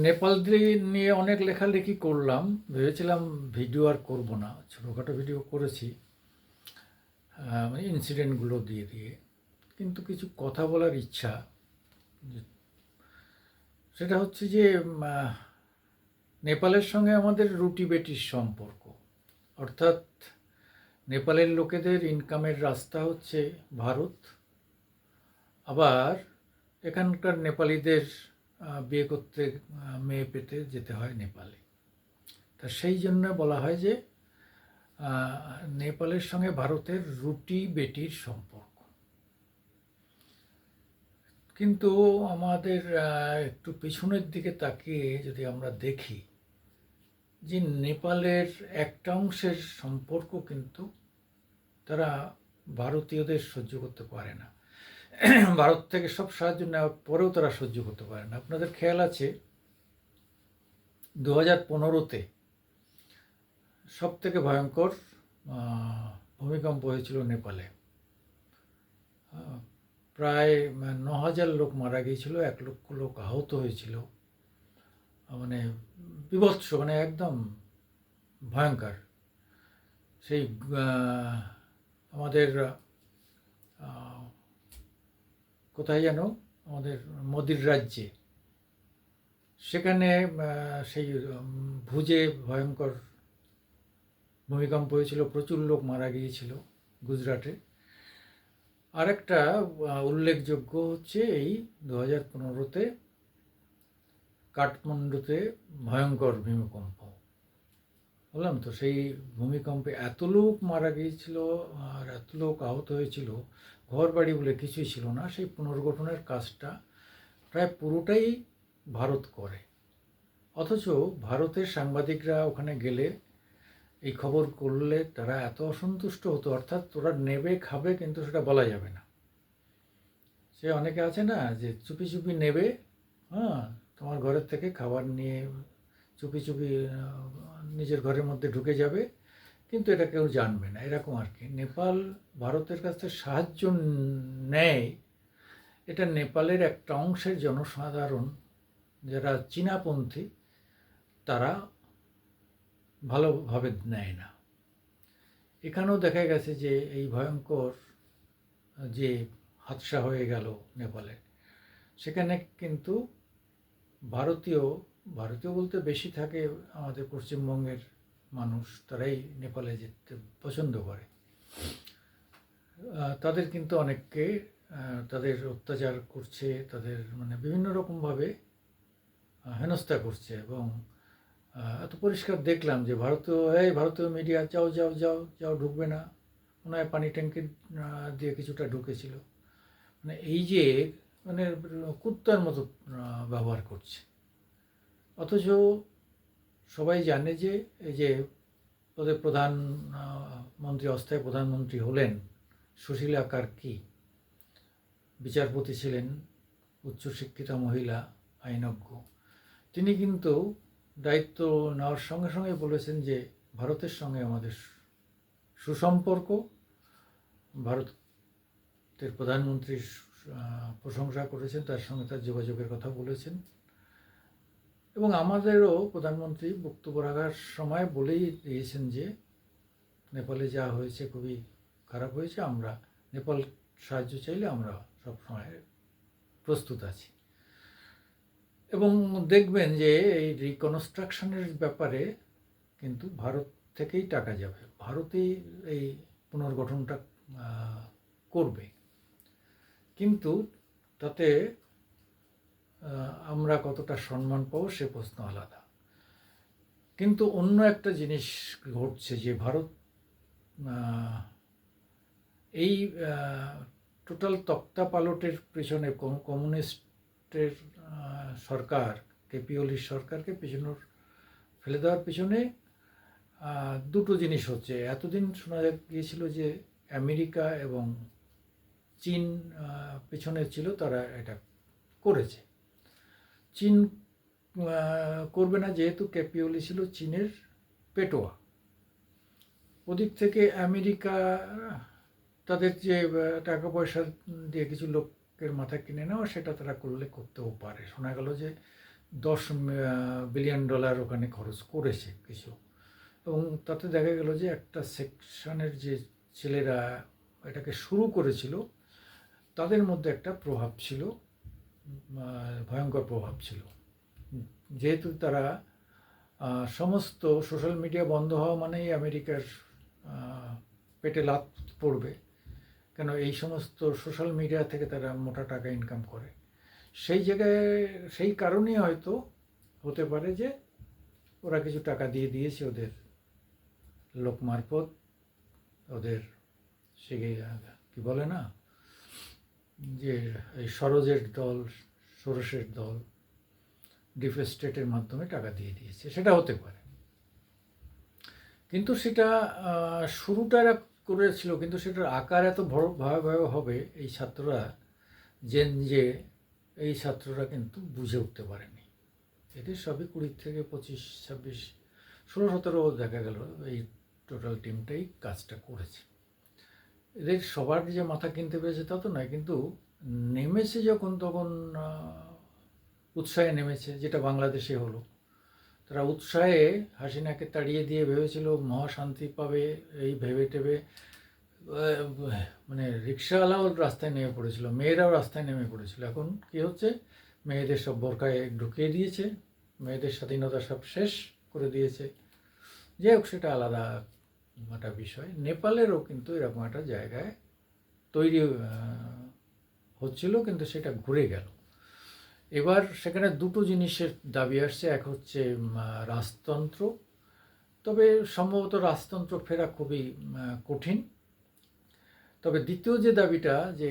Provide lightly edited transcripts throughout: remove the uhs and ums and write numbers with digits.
নেপাল নিয়ে অনেক লেখালেখি করলাম, ভেবেছিলাম ভিডিও আর করব না, ছোটোখাটো ভিডিও করেছি ইনসিডেন্টগুলো দিয়ে দিয়ে, কিন্তু কিছু কথা বলার ইচ্ছা। সেটা হচ্ছে যে নেপালের সঙ্গে আমাদের রুটি বেটির সম্পর্ক, অর্থাৎ নেপালের লোকেদের ইনকামের রাস্তা হচ্ছে ভারত, আবার এখানকার নেপালিদের বিয়ে করতে মেয়ে পেতে যেতে হয় নেপালে। তা সেই জন্য বলা হয় যে নেপালের সঙ্গে ভারতের রুটি বেটির সম্পর্ক। কিন্তু আমাদের একটু পিছনের দিকে তাকিয়ে যদি আমরা দেখি যে নেপালের একটা অংশের সম্পর্ক কিন্তু তারা ভারতীয়দের সহ্য করতে পারে না। ভারত থেকে সব সাহায্য নেওয়ার পরেও তারা সহ্য করতে পারে না। আপনাদের খেয়াল আছে 2015-তে সব থেকে ভয়ঙ্কর ভূমিকম্প হয়েছিল নেপালে। প্রায় 9,000 লোক মারা গিয়েছিল, 1 লক্ষ লোক আহত হয়েছিল। মানে বিভৎস, মানে একদম ভয়ঙ্কর। সেই আমাদের কোথায় যেন, আমাদের মোদির রাজ্যে, সেখানে সেই ভুজে ভয়ঙ্কর ভূমিকম্প হয়েছিল, প্রচুর লোক মারা গিয়েছিল গুজরাটে। আরেকটা উল্লেখযোগ্য হচ্ছে এই 2015-তে কাঠমান্ডুতে ভয়ঙ্কর ভূমিকম্প। বললাম তো, সেই ভূমিকম্পে এত লোক মারা গিয়েছিল আর এত লোক আহত হয়েছিল, ঘর বাড়ি বলে কিছুই ছিল না। সেই পুনর্গঠনের কাজটা প্রায় পুরোটাই ভারত করে, অথচ ভারতের সাংবাদিকরা ওখানে গেলে এই খবর করলে তারা এত অসন্তুষ্ট হতো, অর্থাৎ তোরা নেবে খাবে কিন্তু সেটা বলা যাবে না। সে অনেকে আছে না যে চুপি চুপি নেবে, হ্যাঁ, তোমার ঘরের থেকে খাবার নিয়ে চুপি চুপি নিজের ঘরের মধ্যে ঢুকে যাবে, কিন্তু এটা কেউ জানবে না, এরকম আর কি। নেপাল ভারতের কাছ থেকে সাহায্য নেয়, এটা নেপালের একটা অংশের জনসাধারণ যারা চীনাপন্থী, তারা ভালোভাবে নেয় না। এখানেও দেখা গেছে যে এই ভয়ঙ্কর যে হাদসা হয়ে গেল নেপালে, সেখানে কিন্তু ভারতীয় ভারতীয় বলতে বেশি থাকে আমাদের পশ্চিমবঙ্গের মানুষ, তারাই নেপালে যেতে পছন্দ করে। তাদের কিন্তু অনেককে তাদের অত্যাচার করছে, তাদের মানে বিভিন্ন রকমভাবে হেনস্থা করছে। এবং এত পরিষ্কার দেখলাম যে ভারতীয় মিডিয়া, যাও যাও যাও যাও, ঢুকবে না, মনে হয় পানি ট্যাঙ্কি দিয়ে কিছুটা ঢুকেছিল। মানে এই যে মানে কুত্তার মতো ব্যবহার করছে, অথচ সবাই জানে যে এই যে ওদের প্রধানমন্ত্রী, অস্থায়ী প্রধানমন্ত্রী হলেন সুশীলা কার্কি, বিচারপতি ছিলেন, উচ্চশিক্ষিতা মহিলা, আইনজ্ঞ। তিনি কিন্তু দায়িত্ব নেওয়ার সঙ্গে সঙ্গে বলেছেন যে ভারতের সঙ্গে আমাদের সুসম্পর্ক। ভারতের প্রধানমন্ত্রীর প্রশংসা করেছেন, তার সঙ্গে তার যোগাযোগের কথা বলেছেন। এবং আমাদেরও প্রধানমন্ত্রী বক্তব্য রাখার সময় বলেই দিয়েছেন যে নেপালে যা হয়েছে খুবই খারাপ হয়েছে, আমরা নেপাল সাহায্য চাইলে আমরা সবসময় প্রস্তুত আছি। এবং দেখবেন যে এই রিকনস্ট্রাকশনের ব্যাপারে কিন্তু ভারত থেকেই টাকা যাবে, ভারতেই এই পুনর্গঠনটা করবে। কিন্তু তাতে আমরা কতটা সম্মান পাবো সে প্রশ্ন আলাদা। কিন্তু অন্য একটা জিনিস ঘটছে যে ভারত এই টোটাল তক্তা পালটের পেছনে কমিউনিস্টের সরকার, কেপি ওলির সরকারকে পেছনে ফেলে দেওয়ার পেছনে দুটো জিনিস হচ্ছে। এতদিন শোনা গিয়েছিল যে আমেরিকা এবং চীন পেছনে ছিল, তারা এটা করেছে। চীন করবে না, যেহেতু কেপি ওলি ছিল চীনের পেটোয়া। ওদিক থেকে আমেরিকা তাদের যে টাকা পয়সা দিয়ে কিছু লোকের মাথা কিনে নেওয়া, সেটা তারা করতেও পারে। শোনা গেল যে $10 বিলিয়ন ওখানে খরচ করেছে কিছু। এবং তাতে দেখা গেল যে একটা সেকশনের যে ছেলেরা এটাকে শুরু করেছিল তাদের মধ্যে একটা প্রভাব ছিল, ভয়ঙ্কর প্রভাব ছিল। যেহেতু তারা সমস্ত সোশ্যাল মিডিয়া বন্ধ হওয়া মানেই আমেরিকার পেটে লাথ পড়বে, কেন এই সমস্ত সোশ্যাল মিডিয়া থেকে তারা মোটা টাকা ইনকাম করে। সেই জায়গায় সেই কারণেই হয়তো হতে পারে যে ওরা কিছু টাকা দিয়ে দিয়েছে ওদের লোক মারফত, ওদের সে কি বলে না যে এই সরোজের দল, সরোসের দল, ডিপ স্টেটের মাধ্যমে টাকা দিয়ে দিয়েছে, সেটা হতে পারে। কিন্তু সেটা শুরুটা এরা করেছিল, কিন্তু সেটার আকার এত বড় ভয়াবহ হবে এই ছাত্ররা যে এই ছাত্ররা কিন্তু বুঝে উঠতে পারেনি। এদের সবই 20 থেকে 25, 26, 16, 17 দেখা গেল এই টোটাল টিমটাই কাজটা করেছে। এদের সবার যে মাথা কিনতে পেরেছে তা তো নয়, কিন্তু নেমেছে যখন তখন উৎসাহে নেমেছে, যেটা বাংলাদেশে হলো। তারা উৎসাহে হাসিনাকে তাড়িয়ে দিয়ে ভেবেছিল মহাশান্তি পাবে, এই ভেবে টেবে মানে রিক্সাওয়ালাও রাস্তায় নেমে পড়েছিল, মেয়েরাও রাস্তায় নেমে পড়েছিল। এখন কি হচ্ছে, মেয়েদের সব বোরকায় ঢুকিয়ে দিয়েছে, মেয়েদের স্বাধীনতা সব শেষ করে দিয়েছে। যাই হোক, সেটা আলাদা একটা বিষয়। নেপালেরও কিন্তু এরকম একটা জায়গায় তৈরি হচ্ছিল, কিন্তু সেটা ঘুরে গেল। এবার সেখানে দুটো জিনিসের দাবি আসছে, এক হচ্ছে রাজতন্ত্র, তবে সম্ভবত রাজতন্ত্র ফেরা খুবই কঠিন। তবে দ্বিতীয় যে দাবিটা, যে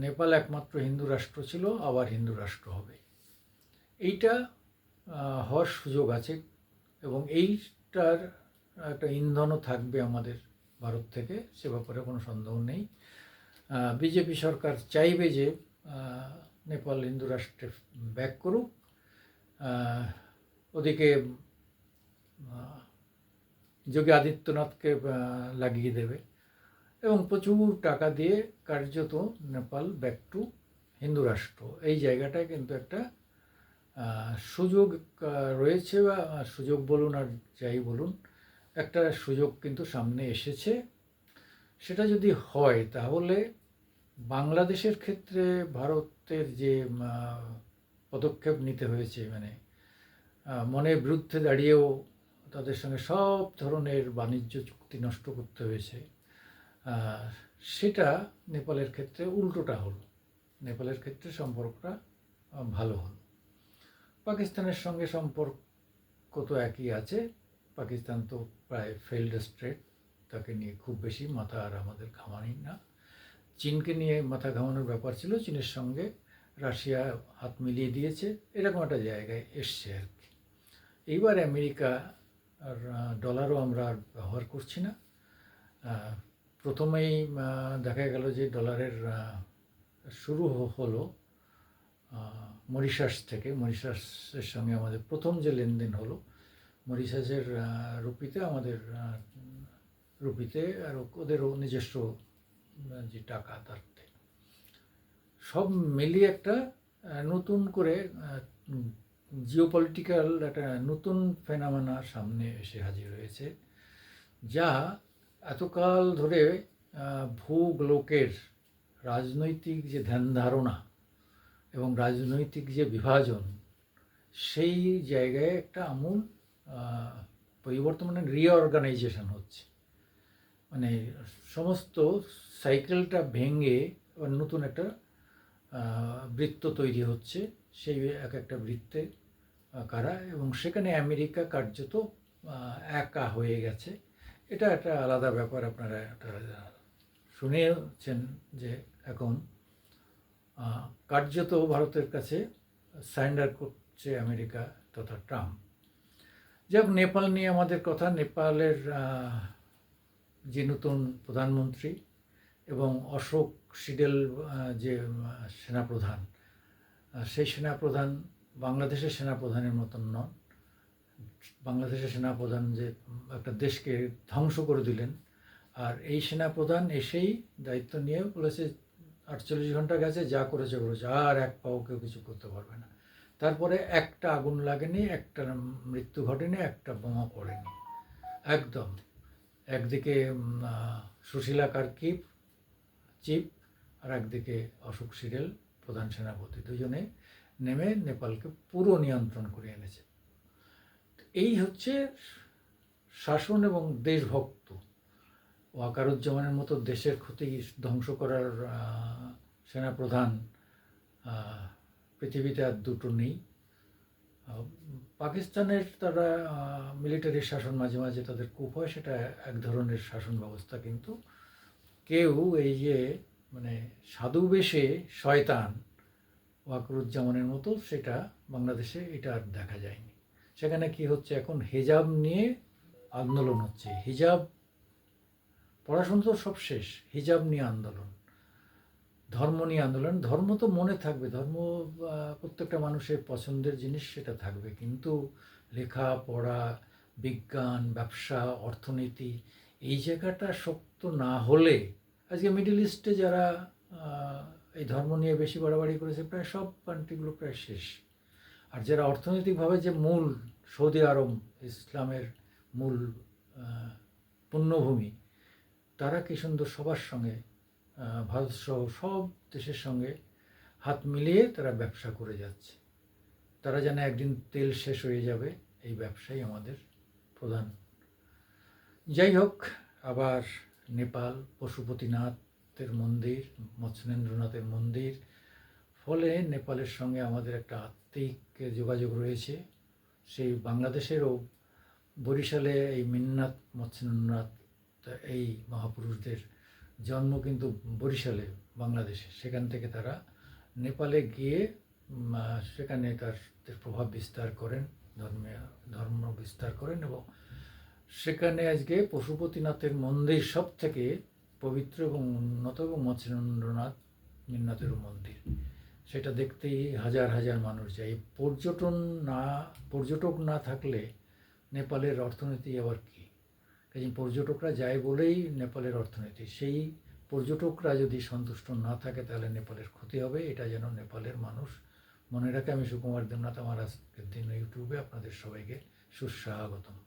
নেপাল একমাত্র হিন্দু রাষ্ট্র ছিল, আবার হিন্দু রাষ্ট্র হবে, এইটা হওয়ার সুযোগ আছে। এবং এইটার একটা ইন্ধনও থাকবে আমাদের ভারত থেকে, সে ব্যাপারে কোনো সন্দেহ নেই। বিজেপি সরকার চাইবে যে নেপাল হিন্দু রাষ্ট্রে ব্যাক করুক, ওদিকে যোগী আদিত্যনাথকে লাগিয়ে দেবে এবং প্রচুর টাকা দিয়ে কার্যত নেপাল ব্যাক টু হিন্দু রাষ্ট্র, এই জায়গাটায় কিন্তু একটা সুযোগ রয়েছে, বা সুযোগ বলুন আর যাই বলুন, একটা সুযোগ কিন্তু সামনে এসেছে। সেটা যদি হয় তাহলে বাংলাদেশের ক্ষেত্রে ভারতের যে পদক্ষেপ নিতে হয়েছে, মানে মনের বিরুদ্ধে দাঁড়িয়েও তাদের সঙ্গে সব ধরনের বাণিজ্য চুক্তি নষ্ট করতে হয়েছে, সেটা নেপালের ক্ষেত্রে উল্টোটা হলো। নেপালের ক্ষেত্রে সম্পর্কটা ভালো হলো। পাকিস্তানের সঙ্গে সম্পর্ক তো একই আছে, পাকিস্তান তো প্রায় ফেইল্ড স্টেট, তাকে নিয়ে খুব বেশি মাথা আর আমাদের ঘামানি না। চীনকে নিয়ে মাথা ঘামানোর ব্যাপার ছিল, চীনের সঙ্গে রাশিয়া হাত মিলিয়ে দিয়েছে, এরকম একটা জায়গায় এসছে আর কি। এইবার আমেরিকা আর ডলারও আমরা আর ব্যবহার করছি না। প্রথমেই দেখা গেল যে ডলারের শুরু হলো মরিশাস থেকে। মরিশাসের সঙ্গে আমাদের প্রথম যে লেনদেন হলো, মরিশাসের রুপিতে, আমাদের রুপিতে, আর ওদেরও নিজস্ব যে টাকা, তাতে সব মিলিয়ে একটা নতুন করে জিওপলিটিক্যাল একটা নতুন ফেনোমেনা সামনে এসে হাজির হয়েছে, যা এতকাল ধরে ভূগোলকের রাজনৈতিক যে ধ্যান ধারণা এবং রাজনৈতিক যে বিভাজন, সেই জায়গায় একটা আমূল পরিবর্তন, মানে রিঅর্গানাইজেশন হচ্ছে। মানে সমস্ত সাইকেলটা ভেঙে আবার নতুন একটা বৃত্ত তৈরি হচ্ছে, সেই এক একটা বৃত্তে কারা, এবং সেখানে আমেরিকা কার্যত একা হয়ে গেছে। এটা একটা আলাদা ব্যাপার, আপনারা শুনেছেন যে এখন কার্যত ভারতের কাছে সারেন্ডার করছে আমেরিকা তথা ট্রাম্প। যাই হোক, নেপাল নিয়ে আমাদের কথা। নেপালের যে নতুন প্রধানমন্ত্রী এবং অশোক সিডেল যে সেনাপ্রধান, সেই সেনাপ্রধান বাংলাদেশের সেনাপ্রধানের মতন নন। বাংলাদেশের সেনাপ্রধান যে একটা দেশকে ধ্বংস করে দিলেন, আর এই সেনাপ্রধান এসেই দায়িত্ব নিয়ে বলেছে 48 ঘন্টা গেছে, যা করেছে করেছে, আর এক পাও কেউ কিছু করতে পারবে না। তারপরে একটা আগুন লাগেনি, একটা মৃত্যু ঘটেনি, একটা বোমা পড়েনি। একদম একদিকে সুশীলা কার্কি চিফ, আর একদিকে অশোক সিরেল প্রধান সেনাপতি, দুজনে নেমে নেপালকে পুরো নিয়ন্ত্রণ করে এনেছে। এই হচ্ছে শাসন এবং দেশভক্ত। ওয়াকারুজ্জামানের মতো দেশের ক্ষতি ধ্বংস করার সেনাপ্রধান পৃথিবীতে আর দুটো নেই। পাকিস্তানের তারা মিলিটারি শাসন মাঝে মাঝে তাদের কূপ হয়, সেটা এক ধরনের শাসন ব্যবস্থা, কিন্তু কেউ এই যে মানে সাধু বেশে শয়তান ওয়াকারুজ্জামানের মতো, সেটা বাংলাদেশে এটা আর দেখা যায়নি। সেখানে কি হচ্ছে, এখন হিজাব নিয়ে আন্দোলন হচ্ছে। হিজাব, পড়াশোনা তো সব শেষ, হিজাব নিয়ে আন্দোলন, ধর্ম নিয়ে আন্দোলন। ধর্ম তো মনে থাকবে, ধর্ম প্রত্যেকটা মানুষের পছন্দের জিনিস, সেটা থাকবে, কিন্তু লেখা পড়া, বিজ্ঞান, ব্যবসা, অর্থনীতি, এই জায়গাটা শক্ত না হলে, আজকে মিডল ইস্টে যারা এই ধর্ম নিয়ে বেশি বাড়াবাড়ি করেছে, প্রায় সব কান্ট্রিগুলো প্রায় শেষ। আর যারা অর্থনৈতিকভাবে যে মূল, সৌদি আরব ইসলামের মূল পুণ্যভূমি, তারা কি সুন্দর সবার সঙ্গে, ভারতসহ সব দেশের সঙ্গে হাত মিলিয়ে তারা ব্যবসা করে যাচ্ছে। তারা জানে একদিন তেল শেষ হয়ে যাবে, এই ব্যবসাই আমাদের প্রধান। যাই হোক, আবার নেপাল পশুপতিনাথের মন্দির, মৎস্যেন্দ্রনাথের মন্দির, ফলে নেপালের সঙ্গে আমাদের একটা আত্মিক যোগাযোগ রয়েছে। সেই বাংলাদেশেরও বরিশালে এই মিন্নাত মৎস্যেন্দ্রনাথ, এই মহাপুরুষদের জন্ম কিন্তু বরিশালে, বাংলাদেশে। সেখান থেকে তারা নেপালে গিয়ে সেখানে তার প্রভাব বিস্তার করেন, ধর্ম বিস্তার করেন, এবং সেখানে আজকে পশুপতিনাথের মন্দির সব থেকে পবিত্র এবং উন্নত, এবং মৎস্যেন্দ্রনাথ মিন্নাতেরও মন্দির, সেটা দেখতেই হাজার হাজার মানুষ যায়। পর্যটক না থাকলে নেপালের অর্থনীতি আবার কী? কাজে পর্যটকরা যায় বলেই নেপালের অর্থনীতি। সেই পর্যটকরা যদি সন্তুষ্ট না থাকে, তাহলে নেপালের ক্ষতি হবে। এটা যেন নেপালের মানুষ মনে রাখে। আমি সুকুমার দেবনাথ, আমার আজকের দিন ইউটিউবে আপনাদের সবাইকে সুস্বাগতম।